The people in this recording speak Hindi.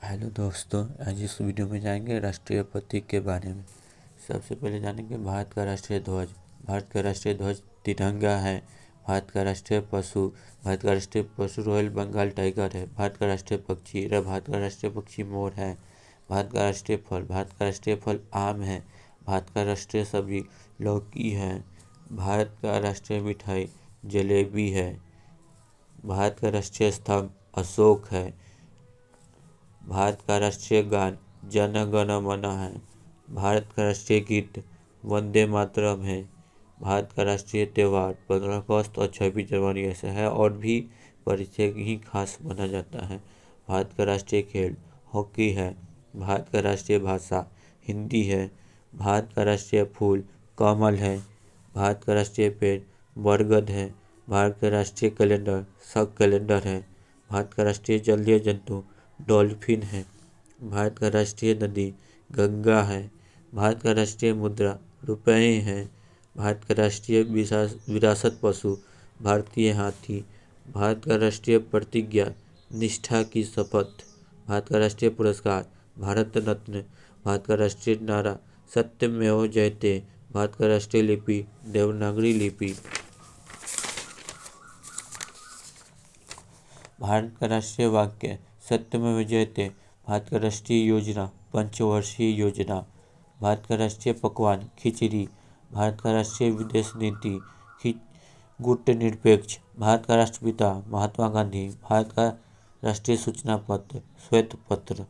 हेलो दोस्तों, आज इस वीडियो में जानेंगे राष्ट्रीय प्रतीक के बारे में। सबसे पहले जानेंगे भारत का राष्ट्रीय ध्वज। भारत का राष्ट्रीय ध्वज तिरंगा है। भारत का राष्ट्रीय पशु रॉयल बंगाल टाइगर है। भारत का राष्ट्रीय पक्षी भारत का राष्ट्रीय पक्षी मोर है। भारत का राष्ट्रीय फल आम है। भारत का राष्ट्रीय सब्जी लौकी है। भारत का राष्ट्रीय मिठाई जलेबी है। भारत का राष्ट्रीय स्तंभ अशोक है। भारत का राष्ट्रीय गान जन गण मन है। भारत का राष्ट्रीय गीत वंदे मातरम है। भारत का राष्ट्रीय त्यौहार 15 अगस्त और 26 जनवरी ऐसा है और भी परिचय ही खास माना जाता है। भारत का राष्ट्रीय खेल हॉकी है। भारत का राष्ट्रीय भाषा हिंदी है। भारत का राष्ट्रीय फूल कमल है। भारत का राष्ट्रीय पेड़ बरगद है। भारत का राष्ट्रीय कैलेंडर शक कैलेंडर है। भारत का राष्ट्रीय जलीय जंतु डॉल्फिन है। भारत का राष्ट्रीय नदी गंगा है। भारत का राष्ट्रीय मुद्रा रुपये है। भारत का राष्ट्रीय विरासत पशु भारतीय हाथी। भारत का राष्ट्रीय प्रतिज्ञा निष्ठा की शपथ। भारत का राष्ट्रीय पुरस्कार भारत रत्न। भारत का राष्ट्रीय नारा सत्यमेव जयते। भारत का राष्ट्रीय लिपि देवनागरी लिपि। भारत का राष्ट्रीय वाक्य सत्यमेव जयते। भारत का राष्ट्रीय योजना पंचवर्षीय योजना। भारत का राष्ट्रीय पकवान खिचड़ी। भारत का राष्ट्रीय विदेश नीति गुटनिरपेक्ष। भारत का राष्ट्रपिता महात्मा गांधी। भारत का राष्ट्रीय सूचना पत्र श्वेत पत्र।